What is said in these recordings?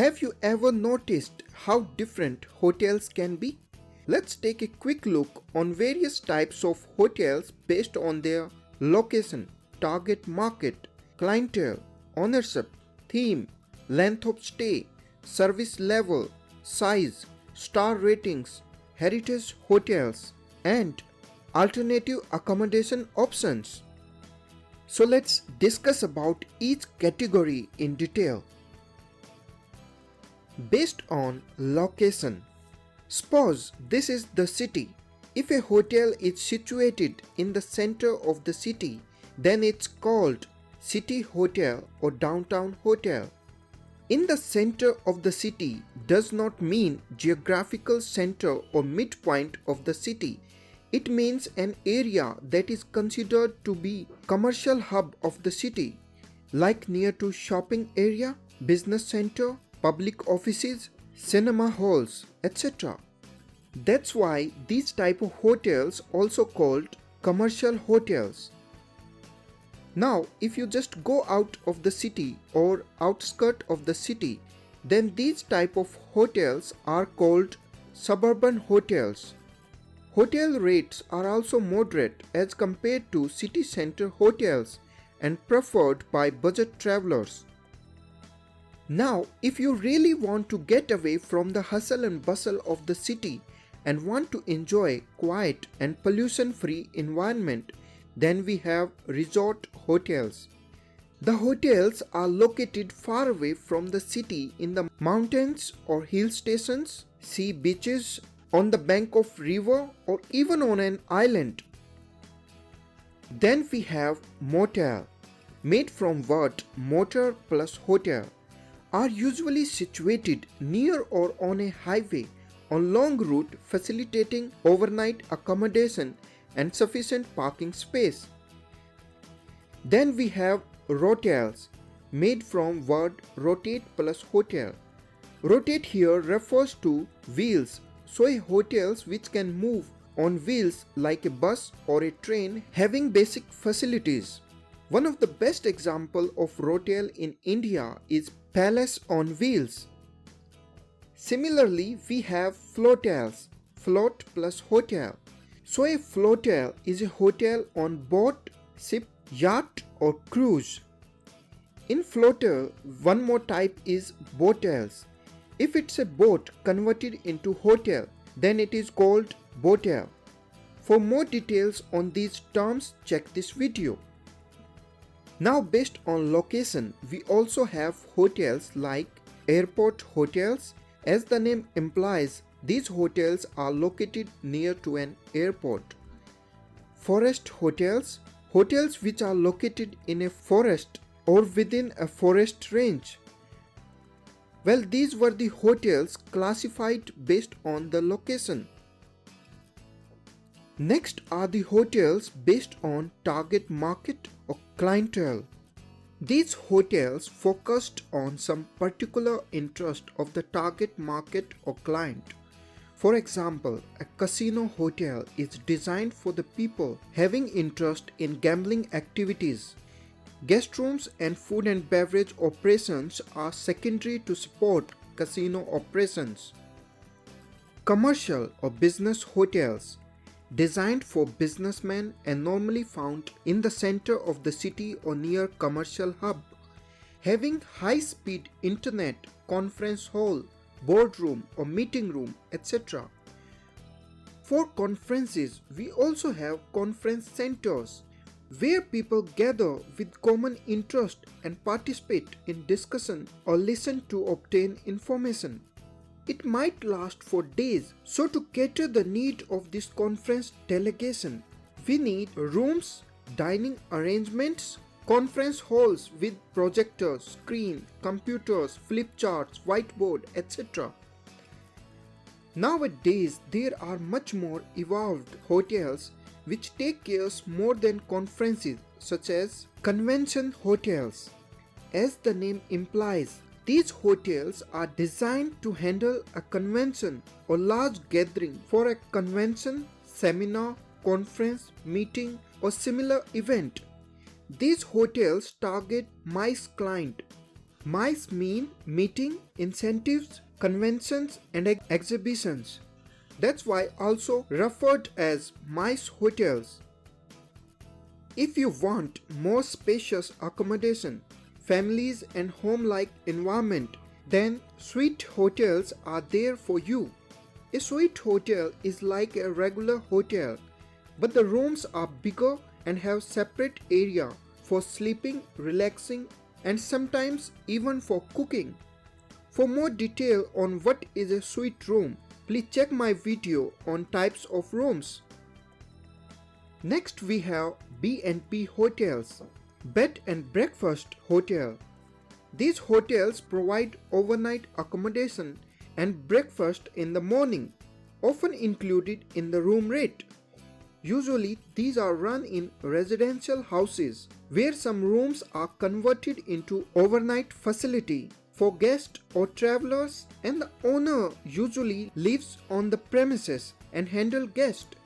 Have you ever noticed how different hotels can be? Let's take a quick look on various types of hotels based on their location, target market, clientele, ownership, theme, length of stay, service level, size, star ratings, heritage hotels, and alternative accommodation options. So let's discuss about each category in detail. Based on location. Suppose this is the city. If a hotel is situated in the center of the city, then it's called city hotel or downtown hotel. In the center of the city does not mean geographical center or midpoint of the city. It means an area that is considered to be commercial hub of the city, like near to shopping area, business center, public offices, cinema halls, etc. That's why these type of hotels also called commercial hotels. Now, if you just go out of the city or outskirt of the city, then these type of hotels are called suburban hotels. Hotel rates are also moderate as compared to city center hotels and preferred by budget travelers. Now, if you really want to get away from the hustle and bustle of the city and want to enjoy quiet and pollution-free environment, then we have resort hotels. The hotels are located far away from the city in the mountains or hill stations, sea beaches, on the bank of river or even on an island. Then we have motel, made from word motor plus hotel, are usually situated near or on a highway on long route facilitating overnight accommodation and sufficient parking space. Then we have rotels, made from word rotate plus hotel. Rotate here refers to wheels, so a hotels which can move on wheels like a bus or a train having basic facilities. One of the best example of rotel in India is Palace on Wheels. Similarly, we have floatels, float plus hotel. So a floatel is a hotel on boat, ship, yacht or cruise. In floatel, one more type is boatels. If it's a boat converted into hotel, then it is called boatel. For more details on these terms, check this video. Now, based on location, we also have hotels like airport hotels. As the name implies, these hotels are located near to an airport. Forest hotels, hotels which are located in a forest or within a forest range. Well, these were the hotels classified based on the location. Next are the hotels based on target market or clientele. These hotels focused on some particular interest of the target market or client. For example, a casino hotel is designed for the people having interest in gambling activities. Guest rooms and food and beverage operations are secondary to support casino operations. Commercial or business hotels, designed for businessmen and normally found in the center of the city or near commercial hub, having high-speed internet, conference hall, boardroom or meeting room, etc. For conferences, we also have conference centers, where people gather with common interest and participate in discussion or listen to obtain information. It might last for days, so to cater the need of this conference delegation, we need rooms, dining arrangements, conference halls with projectors, screen, computers, flip charts, whiteboard, etc. Nowadays, there are much more evolved hotels which take care more than conferences, such as convention hotels. As the name implies, these hotels are designed to handle a convention or large gathering for a convention, seminar, conference, meeting or similar event. These hotels target MICE client. MICE mean meeting, incentives, conventions and exhibitions. That's why also referred as MICE hotels. If you want more spacious accommodation, families and home-like environment, then suite hotels are there for you. A suite hotel is like a regular hotel, but the rooms are bigger and have separate area for sleeping, relaxing, and sometimes even for cooking. For more detail on what is a suite room, please check my video on types of rooms. Next we have B&B hotels, bed and breakfast hotel. These hotels provide overnight accommodation and breakfast in the morning, often included in the room rate. Usually these are run in residential houses where some rooms are converted into overnight facility for guests or travelers, and the owner usually lives on the premises and handle guests.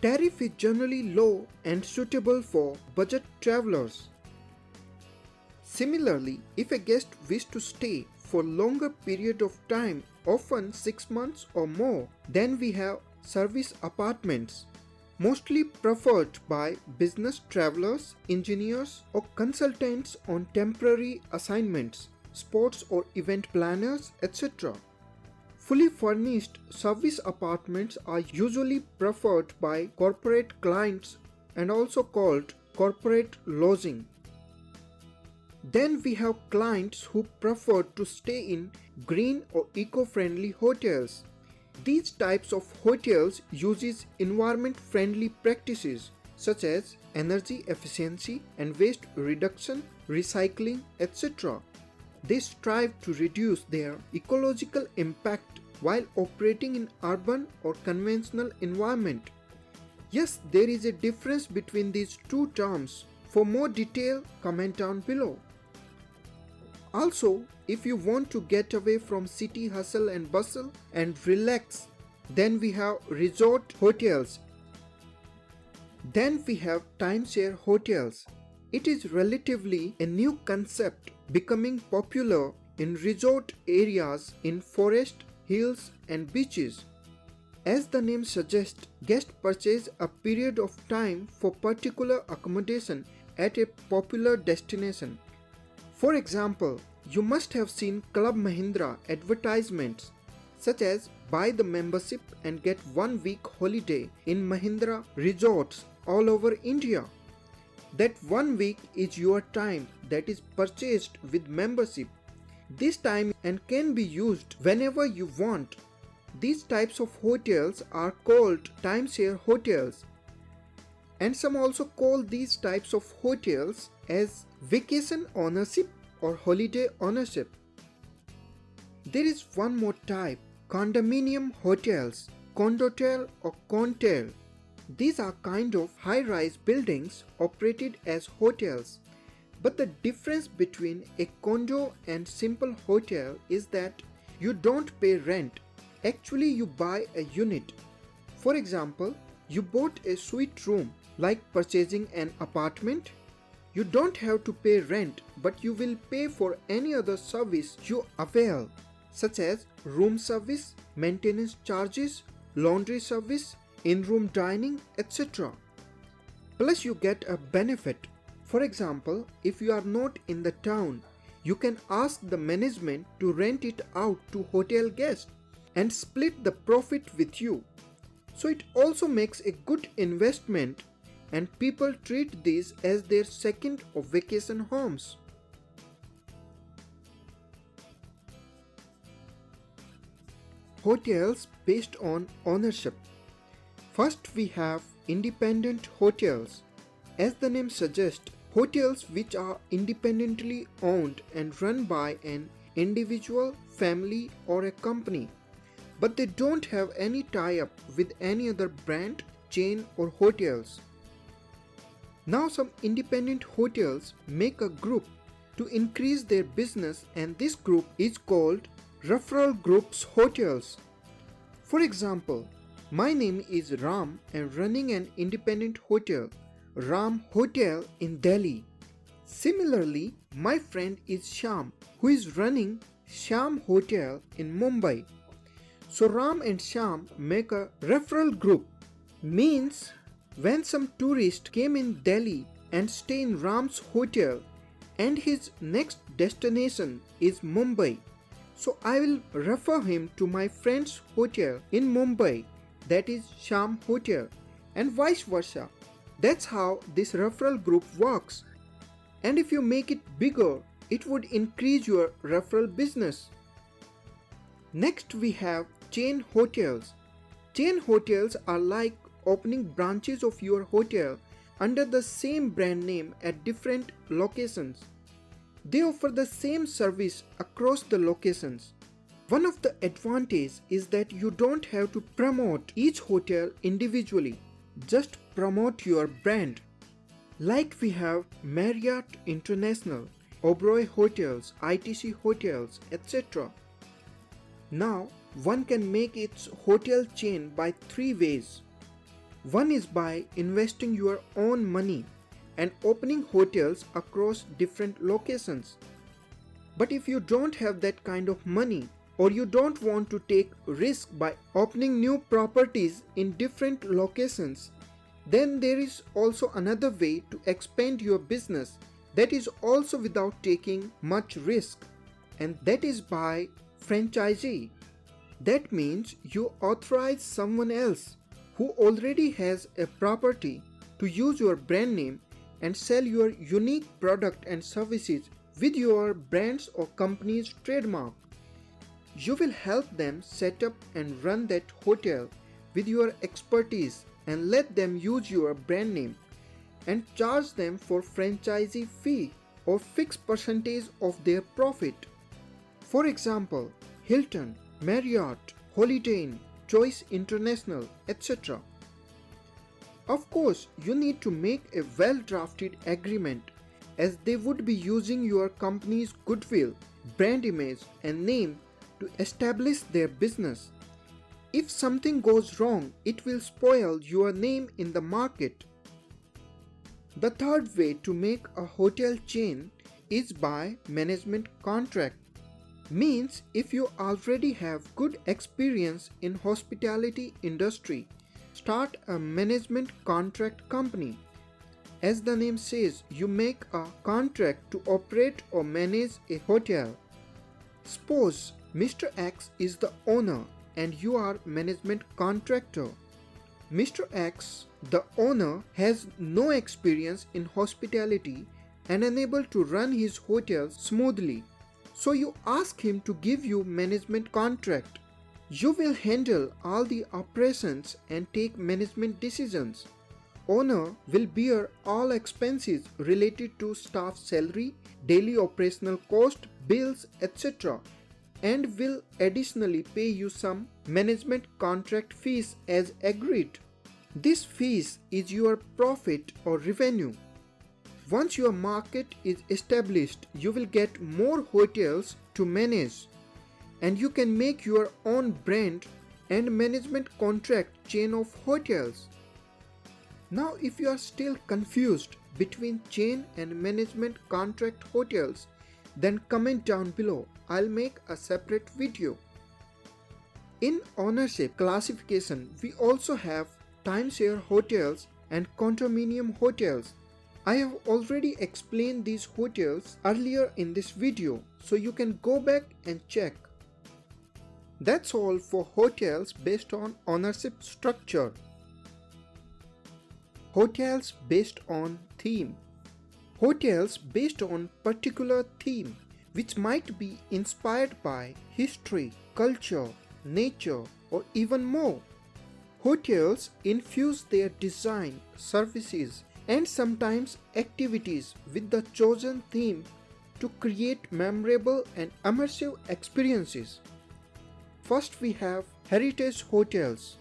Tariff is generally low and suitable for budget travelers. Similarly, if a guest wishes to stay for longer period of time, often 6 months or more, then we have service apartments, mostly preferred by business travelers, engineers or consultants on temporary assignments, sports or event planners, etc. Fully furnished service apartments are usually preferred by corporate clients and also called corporate lodging. Then we have clients who prefer to stay in green or eco-friendly hotels. These types of hotels uses environment-friendly practices such as energy efficiency and waste reduction, recycling, etc. They strive to reduce their ecological impact while operating in urban or conventional environment. Yes, there is a difference between these two terms. For more detail, comment down below. Also, if you want to get away from city hustle and bustle and relax, then we have resort hotels. Then we have timeshare hotels. It is relatively a new concept, becoming popular in resort areas in forest, hills and beaches. As the name suggests, guests purchase a period of time for particular accommodation at a popular destination. For example, you must have seen Club Mahindra advertisements such as buy the membership and get 1 week holiday in Mahindra resorts all over India. That 1 week is your time that is purchased with membership. This time and can be used whenever you want. These types of hotels are called timeshare hotels, and some also call these types of hotels as vacation ownership or holiday ownership. There is one more type, condominium hotels, condotel or contel. These are kind of high-rise buildings operated as hotels. But the difference between a condo and simple hotel is that you don't pay rent. Actually, you buy a unit. For example, you bought a suite room, like purchasing an apartment. You don't have to pay rent, but you will pay for any other service you avail, such as room service, maintenance charges, laundry service, in-room dining, etc. Plus you get a benefit. For example, if you are not in the town, you can ask the management to rent it out to hotel guests and split the profit with you. So it also makes a good investment, and people treat these as their second or vacation homes. Hotels based on ownership. First we have independent hotels. As the name suggests, hotels which are independently owned and run by an individual, family or a company, but they don't have any tie-up with any other brand, chain or hotels. Now some independent hotels make a group to increase their business, and this group is called referral groups hotels. For example, my name is Ram and running an independent hotel, Ram Hotel in Delhi. Similarly, my friend is Sham, who is running Sham Hotel in Mumbai. So Ram and Sham make a referral group. Means when some tourist came in Delhi and stay in Ram's hotel and his next destination is Mumbai, so I will refer him to my friend's hotel in Mumbai, that is Sham Hotel, and vice versa. That's how this referral group works. And if you make it bigger, it would increase your referral business. Next we have chain hotels. Chain hotels are like opening branches of your hotel under the same brand name at different locations. They offer the same service across the locations. One of the advantages is that you don't have to promote each hotel individually. Just promote your brand. Like we have Marriott International, Oberoi Hotels, ITC Hotels, etc. Now, one can make its hotel chain by three ways. One is by investing your own money and opening hotels across different locations. But if you don't have that kind of money, or you don't want to take risk by opening new properties in different locations, then there is also another way to expand your business that is also without taking much risk, and that is by franchisee. That means you authorize someone else who already has a property to use your brand name and sell your unique product and services with your brand's or company's trademark. You will help them set up and run that hotel with your expertise and let them use your brand name and charge them for franchisee fee or fixed percentage of their profit. For example, Hilton, Marriott, Holiday Inn, Choice International, etc. Of course, you need to make a well-drafted agreement as they would be using your company's goodwill, brand image and name to establish their business. If something goes wrong, it will spoil your name in the market. The third way to make a hotel chain is by management contract. Means if you already have good experience in hospitality industry, start a management contract company. As the name says, you make a contract to operate or manage a hotel. Suppose Mr. X is the owner and you are management contractor. Mr. X, the owner, has no experience in hospitality and unable to run his hotel smoothly. So you ask him to give you management contract. You will handle all the operations and take management decisions. Owner will bear all expenses related to staff salary, daily operational cost, bills, etc. and will additionally pay you some management contract fees as agreed. This fees is your profit or revenue. Once your market is established, you will get more hotels to manage and you can make your own brand and management contract chain of hotels. Now if you are still confused between chain and management contract hotels, then comment down below. I'll make a separate video. In ownership classification, we also have timeshare hotels and condominium hotels. I have already explained these hotels earlier in this video, so you can go back and check. That's all for hotels based on ownership structure. Hotels based on theme. Hotels based on particular theme, which might be inspired by history, culture, nature, or even more. Hotels infuse their design, services, and sometimes activities with the chosen theme to create memorable and immersive experiences. First we have heritage hotels.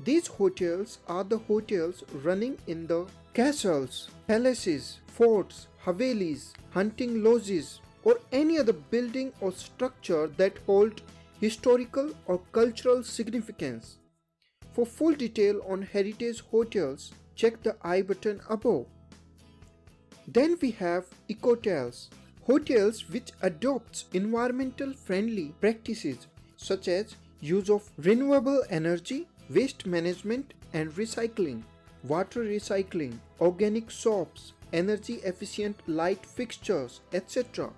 These hotels are the hotels running in the castles, palaces, forts, havelis, hunting lodges, or any other building or structure that hold historical or cultural significance. For full detail on heritage hotels, check the I button above. Then we have ecotels, hotels which adopts environmental friendly practices such as use of renewable energy, waste management and recycling, water recycling, organic soaps, energy efficient light fixtures, etc.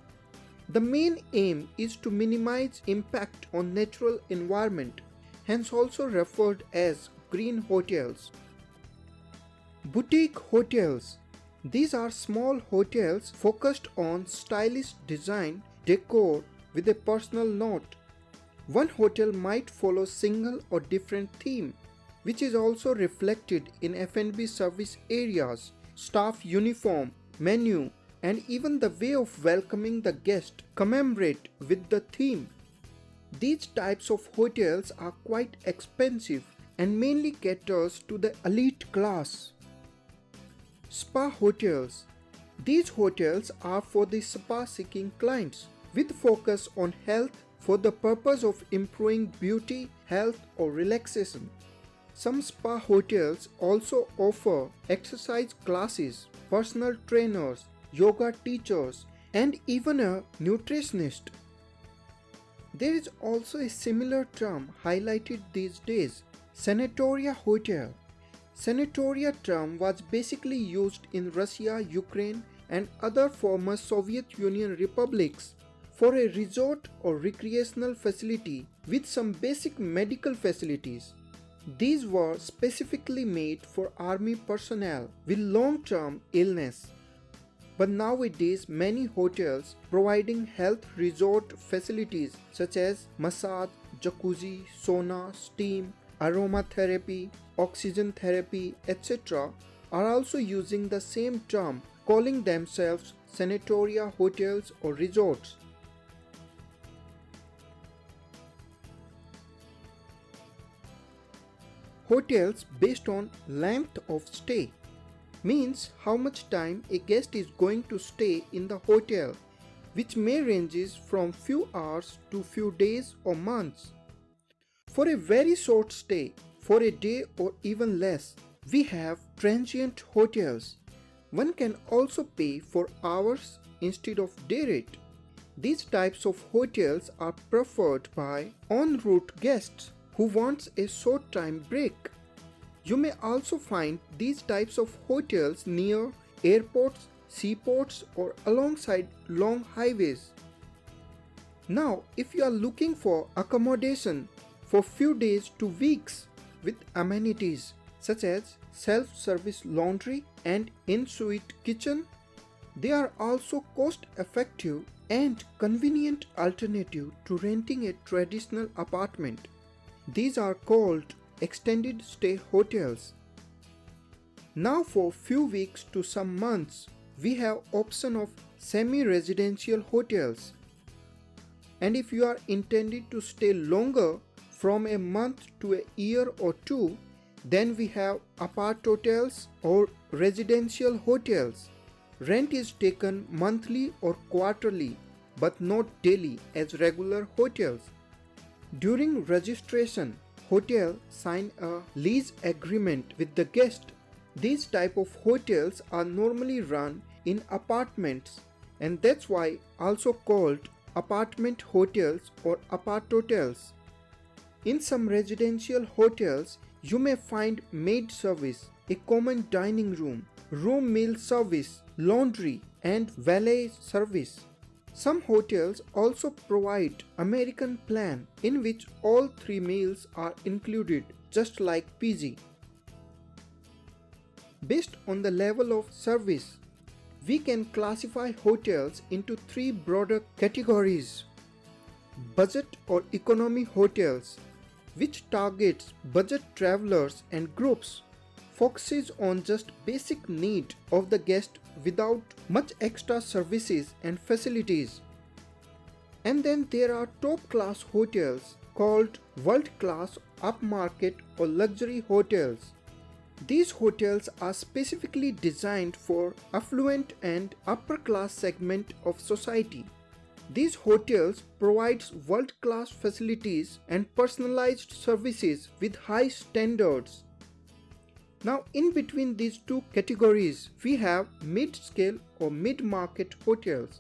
The main aim is to minimize impact on natural environment, hence also referred as green hotels. Boutique hotels. These are small hotels focused on stylish design, decor with a personal note. One hotel might follow single or different theme, which is also reflected in F&B service areas, staff uniform, menu, and even the way of welcoming the guest commemorate with the theme. These types of hotels are quite expensive and mainly caters to the elite class. Spa hotels. These hotels are for the spa-seeking clients with focus on health for the purpose of improving beauty, health or relaxation. Some spa hotels also offer exercise classes, personal trainers, yoga teachers and even a nutritionist. There is also a similar term highlighted these days, sanatoria hotel. Sanatoria term was basically used in Russia, Ukraine and other former Soviet Union republics for a resort or recreational facility with some basic medical facilities. These were specifically made for army personnel with long-term illness. But nowadays many hotels providing health resort facilities such as massage, jacuzzi, sauna, steam, aromatherapy, oxygen therapy, etc. are also using the same term, calling themselves sanatoria hotels or resorts. Hotels based on length of stay means how much time a guest is going to stay in the hotel, which may ranges from few hours to few days or months. For a very short stay, for a day or even less, we have transient hotels. One can also pay for hours instead of day rate. These types of hotels are preferred by en route guests who wants a short time break. You may also find these types of hotels near airports, seaports or alongside long highways. Now, if you are looking for accommodation for few days to weeks with amenities such as self-service laundry and in-suite kitchen, they are also cost-effective and convenient alternative to renting a traditional apartment. These are called extended stay hotels. Now for few weeks to some months, we have option of semi-residential hotels. And if you are intended to stay longer from a month to a year or two, then we have apart hotels or residential hotels. Rent is taken monthly or quarterly, but not daily as regular hotels. During registration, hotel sign a lease agreement with the guest. These type of hotels are normally run in apartments and that's why also called apartment hotels or apart hotels. In some residential hotels, you may find maid service, a common dining room, room meal service, laundry and valet service. Some hotels also provide American plan in which all three meals are included, just like PG. Based on the level of service, we can classify hotels into three broader categories. Budget or economy hotels, which targets budget travelers and groups, focuses on just basic need of the guest without much extra services and facilities. And then there are top class hotels called world class, upmarket or luxury hotels. These hotels are specifically designed for affluent and upper class segment of society. These hotels provide world-class facilities and personalized services with high standards. Now in between these two categories, we have mid-scale or mid-market hotels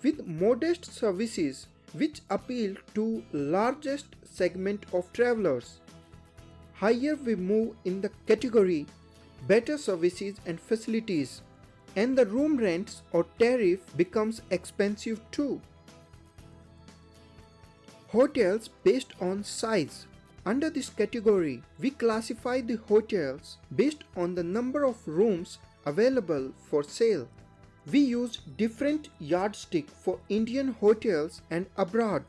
with modest services which appeal to largest segment of travelers. Higher we move in the category, better services and facilities, and the room rents or tariff becomes expensive too. Hotels based on size. Under this category, we classify the hotels based on the number of rooms available for sale. We use different yardstick for Indian hotels and abroad.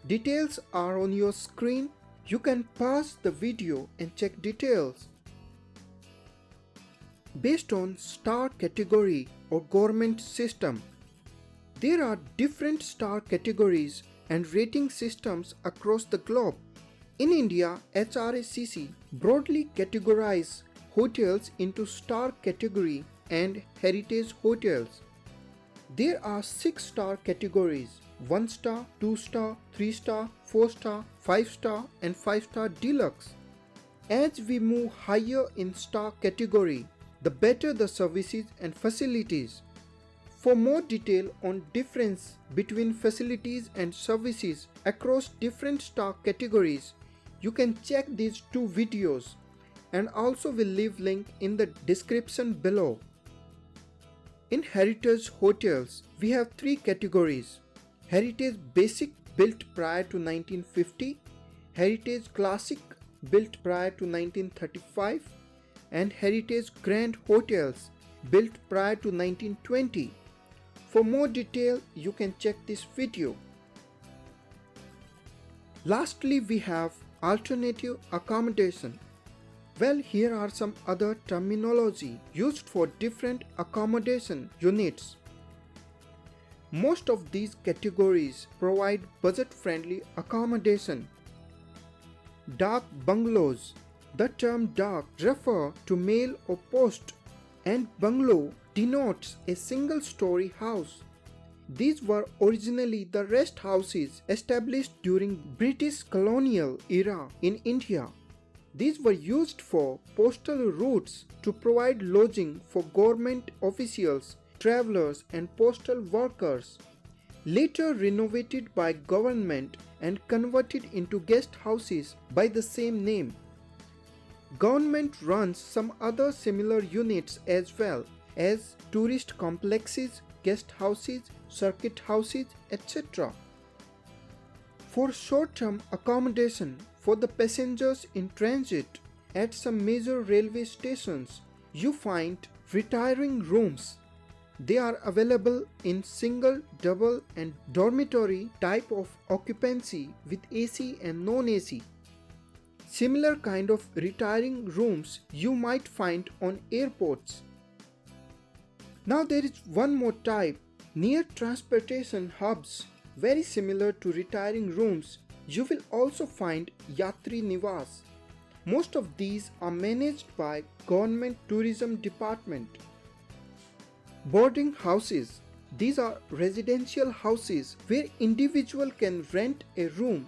Details are on your screen. You can pause the video and check details. Based on star category or government system, there are different star categories and rating systems across the globe. In India, HRSCC broadly categorize hotels into star category and heritage hotels. There are 6 star categories: 1 star, 2 star, 3 star, 4 star, 5 star and 5 star deluxe. As we move higher in star category, the better the services and facilities. For more detail on difference between facilities and services across different star categories, you can check these 2 videos, and also will leave link in the description below. In heritage hotels, we have 3 categories: Heritage Basic built prior to 1950, Heritage Classic built prior to 1935, and Heritage Grand Hotels built prior to 1920. For more detail, you can check this video. Lastly, we have alternative accommodation. Well, here are some other terminology used for different accommodation units. Most of these categories provide budget-friendly accommodation. Dark bungalows. The term dark refers to male or post, and bungalow denotes a single-story house. These were originally the rest houses established during British colonial era in India. These were used for postal routes to provide lodging for government officials, travelers and postal workers. Later renovated by government and converted into guest houses by the same name. Government runs some other similar units as well, as tourist complexes, guest houses, circuit houses, etc. For short-term accommodation for the passengers in transit at some major railway stations, you find retiring rooms. They are available in single, double and dormitory type of occupancy with AC and non-AC. Similar kind of retiring rooms you might find on airports. Now there is one more type, near transportation hubs. Very similar to retiring rooms, you will also find Yatri Niwas. Most of these are managed by Government Tourism Department. Boarding houses. These are residential houses where individual can rent a room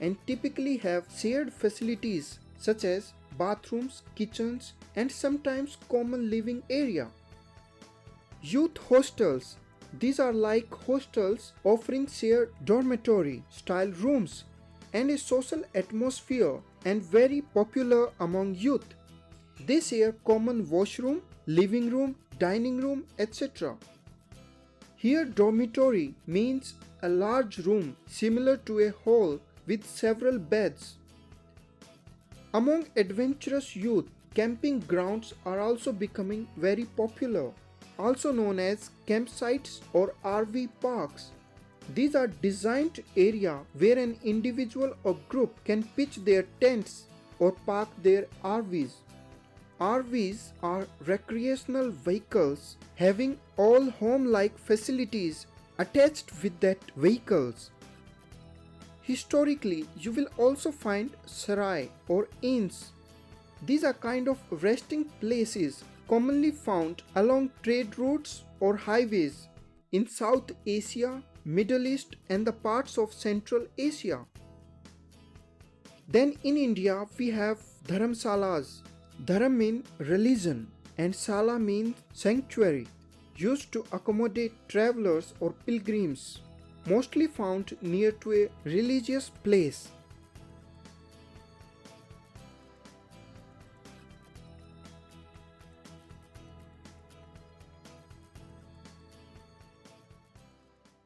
and typically have shared facilities such as bathrooms, kitchens and sometimes common living area. Youth hostels. These are like hostels offering shared dormitory style rooms and a social atmosphere and very popular among youth. They share common washroom, living room, dining room, etc. Here dormitory means a large room similar to a hall with several beds. Among adventurous youth, camping grounds are also becoming very popular, also known as campsites or RV parks. These are designed area where an individual or group can pitch their tents or park their RVs. RVs are recreational vehicles having all home-like facilities attached with that vehicles. Historically, you will also find sarai or inns. These are kind of resting places commonly found along trade routes or highways in South Asia, Middle East and the parts of Central Asia. Then in India we have dharamsalas. Dharam means religion and sala means sanctuary, used to accommodate travelers or pilgrims, mostly found near to a religious place